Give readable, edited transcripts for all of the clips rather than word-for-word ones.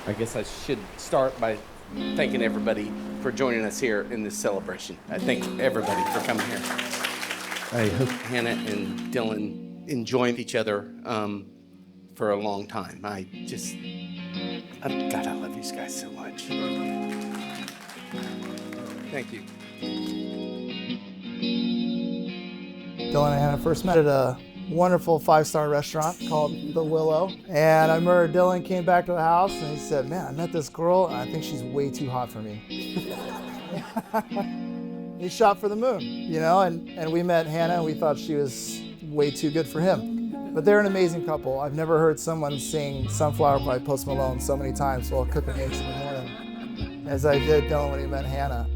I guess I should start by thanking everybody for joining us here in this celebration. I thank everybody for coming here. I hope Hannah and Dylan enjoy each other for a long time. God, I love these guys so much. Thank you. Dylan and Hannah first met at a wonderful 5-star restaurant called The Willow. And I remember Dylan came back to the house and he said, man, I met this girl and I think she's way too hot for me. He shot for the moon, you know, and we met Hannah and we thought she was way too good for him. But they're an amazing couple. I've never heard someone sing Sunflower by Post Malone so many times while cooking eggs in the morning as I did Dylan when he met Hannah.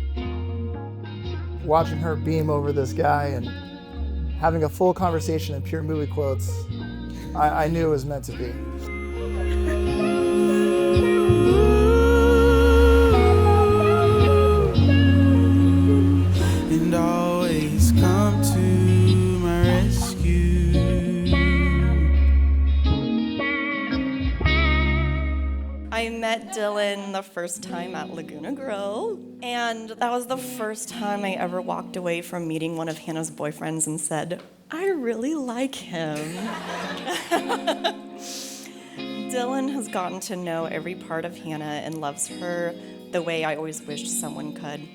Watching her beam over this guy and having a full conversation in pure movie quotes, I knew it was meant to be. And always come to my rescue. I met Dylan the first time at Laguna Grill, and that was the first time I ever walked away from meeting one of Hannah's boyfriends and said, I really like him. Dylan has gotten to know every part of Hannah and loves her the way I always wished someone could.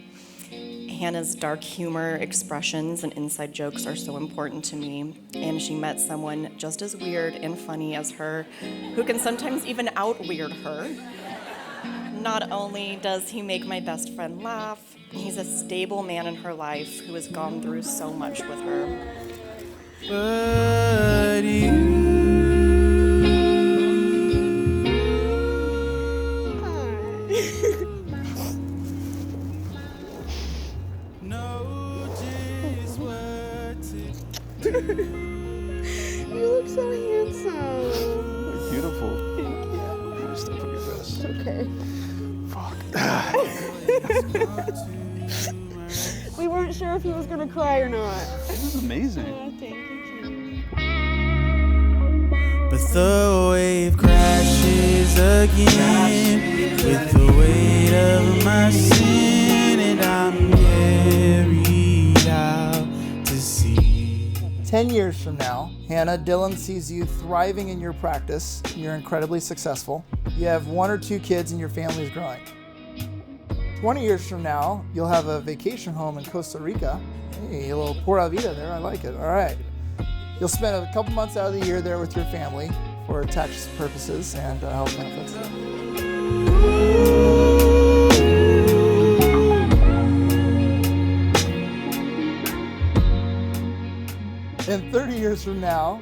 Hannah's dark humor, expressions, and inside jokes are so important to me, and she met someone just as weird and funny as her, who can sometimes even out-weird her. Not only does he make my best friend laugh, he's a stable man in her life who has gone through so much with her. But you know just what to do. You look so handsome. Beautiful. Thank you. I'm gonna step on your vest. Okay. Fuck. We weren't sure if he was gonna cry or not. This is amazing. Oh, thank you. But the wave crashes again with the weight of my sin, and I'm carried out to sea. 10 years from now, Hannah, Dylan sees you thriving in your practice. You're incredibly successful. You have 1 or 2 kids and your family is growing. 20 years from now, you'll have a vacation home in Costa Rica. Hey, a little Pura Vida there, I like it, all right. You'll spend a couple months out of the year there with your family for tax purposes and health benefits. And 30 years from now,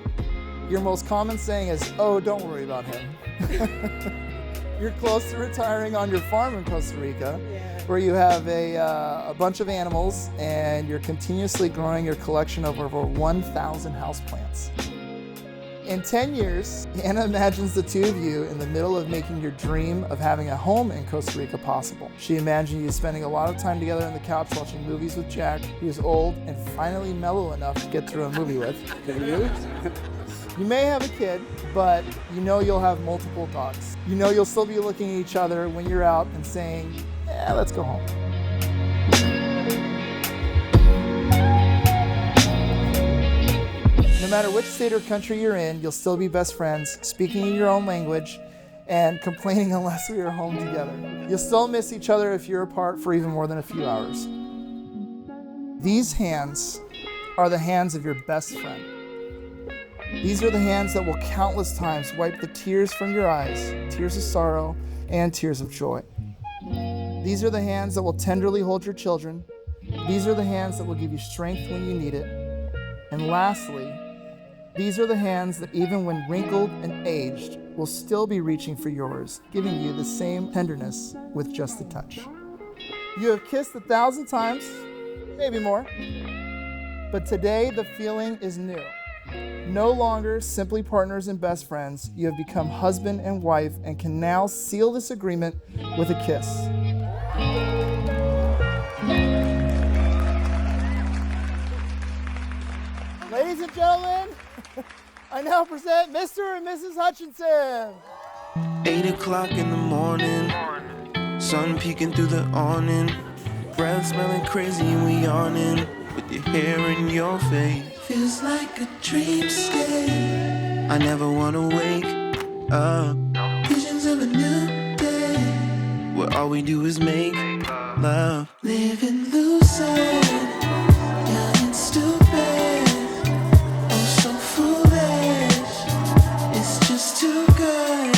your most common saying is, oh, don't worry about him. You're close to retiring on your farm in Costa Rica, where you have a bunch of animals and you're continuously growing your collection of over 1,000 houseplants. In 10 years, Hannah imagines the two of you in the middle of making your dream of having a home in Costa Rica possible. She imagines you spending a lot of time together on the couch watching movies with Jack, who's old and finally mellow enough to get through a movie with. You may have a kid, but you know you'll have multiple dogs. You know you'll still be looking at each other when you're out and saying, yeah, let's go home. No matter which state or country you're in, you'll still be best friends, speaking in your own language, and complaining unless we are home together. You'll still miss each other if you're apart for even more than a few hours. These hands are the hands of your best friend. These are the hands that will countless times wipe the tears from your eyes, tears of sorrow and tears of joy. These are the hands that will tenderly hold your children. These are the hands that will give you strength when you need it. And lastly, these are the hands that even when wrinkled and aged will still be reaching for yours, giving you the same tenderness with just a touch. You have kissed 1,000 times, maybe more, but today the feeling is new. No longer simply partners and best friends, you have become husband and wife and can now seal this agreement with a kiss. Ladies and gentlemen, I now present Mr. and Mrs. Hutchinson. 8 o'clock in the morning, sun peeking through the awning, breath smelling crazy and we yawning, with your hair in your face. Feels like a dreamscape. I never wanna wake up. Visions of a new day, where all we do is make love. Living lucid, young and stupid, oh so foolish, it's just too good.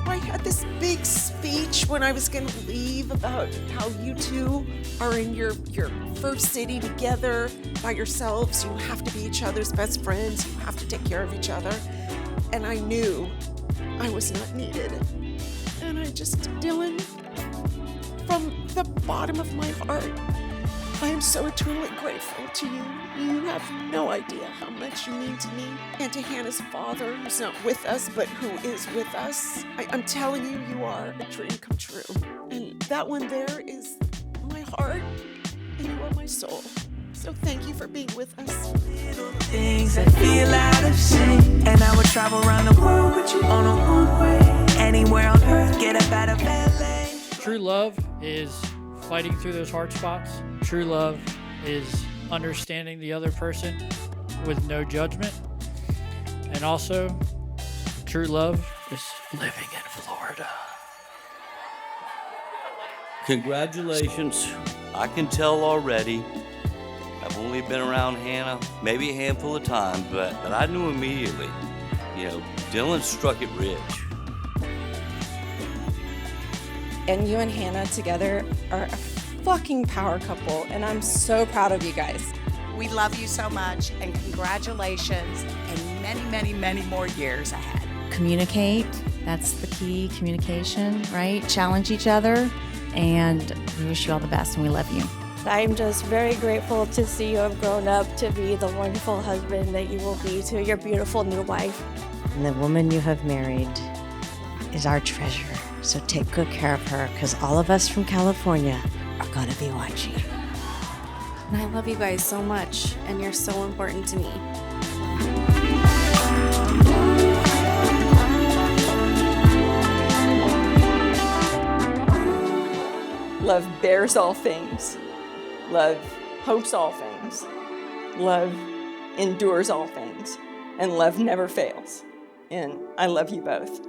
I had this big speech when I was going to leave about how you two are in your first city together by yourselves. You have to be each other's best friends. You have to take care of each other. And I knew I was not needed. And I just, Dylan, from the bottom of my heart, I am so eternally grateful to you. You have no idea how much you mean to me and to Hannah's father, who's not with us, but who is with us. I'm telling you, you are a dream come true. And that one there is my heart, and you are my soul. So thank you for being with us. Little things that feel out of sync, and I would travel around the world with you on a one-way. Anywhere on earth, get up out of LA. True love is fighting through those hard spots. True love is understanding the other person with no judgment. And also, true love is living in Florida. Congratulations. I can tell already. I've only been around Hannah maybe a handful of times, but I knew immediately. You know, Dylan struck it rich. And you and Hannah together are a fucking power couple, and I'm so proud of you guys. We love you so much, and congratulations, and many, many, many more years ahead. Communicate, that's the key, communication, right? Challenge each other, and we wish you all the best, and we love you. I'm just very grateful to see you have grown up to be the wonderful husband that you will be to your beautiful new wife. And the woman you have married is our treasure. So take good care of her, because all of us from California are going to be watching. And I love you guys so much, and you're so important to me. Love bears all things. Love hopes all things. Love endures all things. And love never fails. And I love you both.